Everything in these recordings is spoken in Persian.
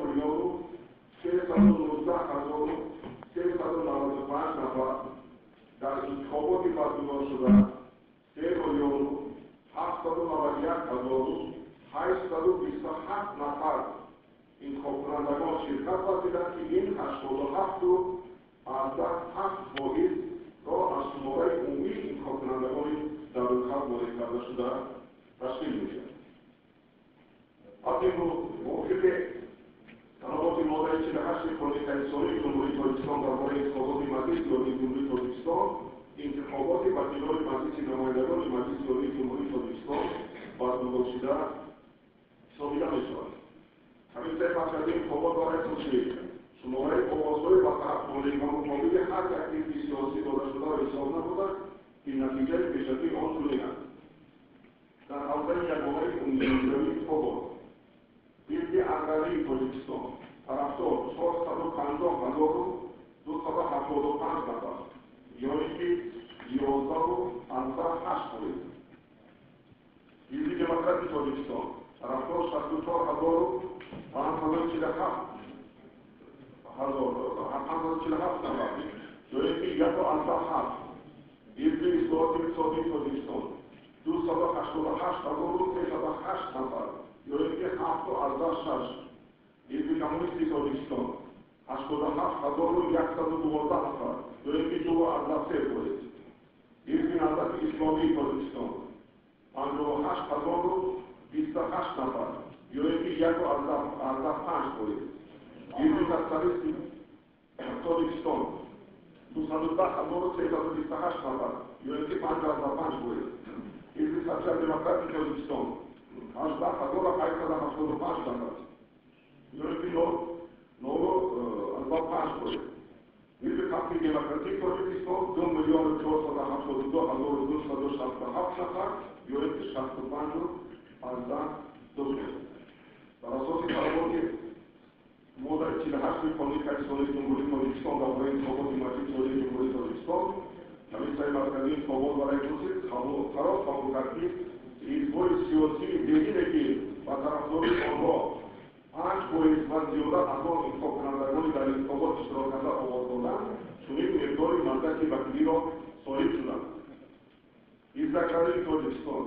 milionu 619,395 نفر در انتخابات برگزار شده 3,791,827 نفر انتخاب کنندگان شرکت ورزیدند که این 87.7% را از شماره عمومی انتخاب کنندگان دارالخط وارد کرده شده تشکیل می‌شود. از این رو موافق طلبات ماده 48 قانون اساسی جمهوری تاجیکستان درباره انتخابات مجلس عالی جمهوری تاجیکستان انتخابات وکیلان مجلس نمایندگان مجلس عالی جمهوری تاجیکستان برگزار شده شامل می‌شود. همین طریق مرکزی انتخابات برای توسعه شماره آوازهای با تحقیق‌ها مقابل هر تکلیف سیاسی داده شده را حساب نبوده که نتیجه پیشرفت آن چنین است. در حوزه یگانه عمومی‌گرایی انتخابات حزب انقره تاجیکستان طرفدار 450,275 نفر یعنی که 11.58%. حزب دموکرات تاجیکستان طرفدار 64,547 نفر یعنی که 1.7%. حزب اصلاحات اقتصادی تاجیکستان 288,308 نفر یعنی که 7.6%. حزب کمونیستی تاجیکستان 87,112 نفر یعنی که 2.3%. حزب نهضت اسلامی تاجیکستان 58,028 نفر یعنی که 1.5%. حزب نصرالستی تاجیکستان 210,328 نفر یعنی که 5.5%. حزب سوسیال دموکرات تاجیکستان 18,875 نفر یعنی که 9.5%. حزب تحقیق دموکراتیک تاجیکستان 2,472,267 نفر یعنی که 65.15%. بر اساس طلبات ماده 48 قانون اساسی جمهوری تاجیکستان درباره انتخابات مجلس عالی جمهوری تاجیکستان کمیسیون مرکزی انتخابات برای توسعه قرار قبول کرد که حزب‌های سیاسی بدین که با طرفداری آنها 5% و زیاده از آن انتخاب کنندگان در انتخابات اشتراک کرده آواز دادند چنین مقدار مدرک وکیلی را صاحب شدند. حزب انقره تاجیکستان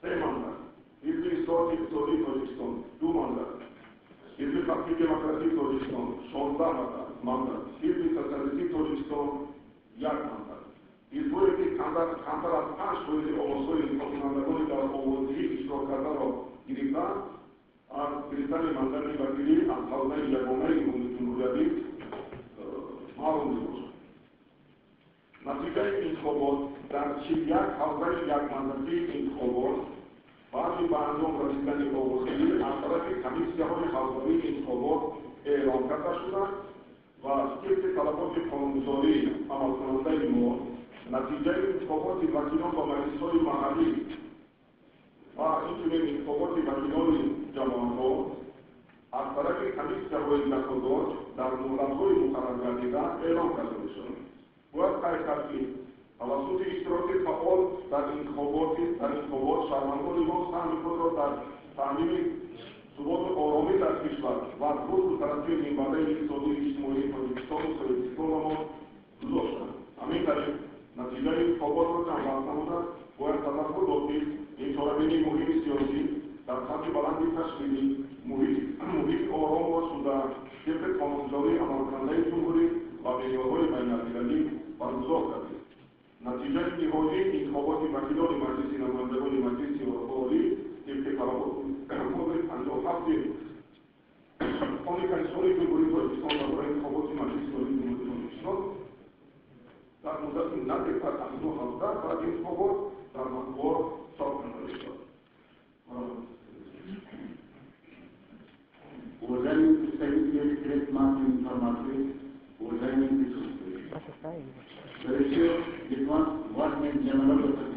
3 مندرک، حزب اصلاحات اقتصادی تاجیکستان 2 مندرک، حزب تحقیق دموکراتیک تاجیکستان 16 مندرک، حزب سوسیالیستی تاجیکستان 1 مندرک. حزب‌هایی که کمتر از 5% آوازهای انتخاب کنندگان در آوازدهی اشتراک کرده را گرفتند از گرفتن مندرک وکیلی از حوزه یگانه جمهوری معلوم می‌باشد. نتیجه انتخابات در 41 حوزه یک مندرجه انتخابات بعضی به انجام رسیدن آوازدهی از طرف کمیسیه‌های حوزه‌ای انتخابات اعلام کرده شدند و طبق طلبات قانونگذاری عملکننده ما نتیجه انتخابات وکیلان و مجلس‌های محلی و اینچنین انتخابات وکیلان جماعت‌ها از طرف کمیسیه‌های نقضات در مهلت‌های مقرر گردیده اعلام کرده می‌شود. باید قید کرد که توسط اشتراک فعال در انتخابات شهروندان ما سهم خود را در تامین ثبات و آرامی در کشور و رشد و ترقی منبع اقتصادی اجتماعی تاجیکستان و سرکستان ما گذاشتند. همین طریق نتیجه انتخابات را جمع نمودند باید تذکر داد که این چاره‌بینی مهم سیاسی در سطح بلند تشکیلی محیط آرام و شده طبق قانونگذاری عملکننده جمهوری و معیارهای بین‌المللی برگزار کرده. نتیجه نهایی انتخابات وکیلان مجلس نمایندگان مجلس عالی طبق طلبات ماده 57 قانون اساسی جمهوری تاجیکستان درباره انتخابات مجلس عالی جمهوری تاجیکستان در مدت نه بیشتر از 2 هفته بعد انتخابات در مطبوعات چاپ کرده شد. Уважаемые представители средств массовой информации, уважаемые присутствующие, горячо весьма важная для народа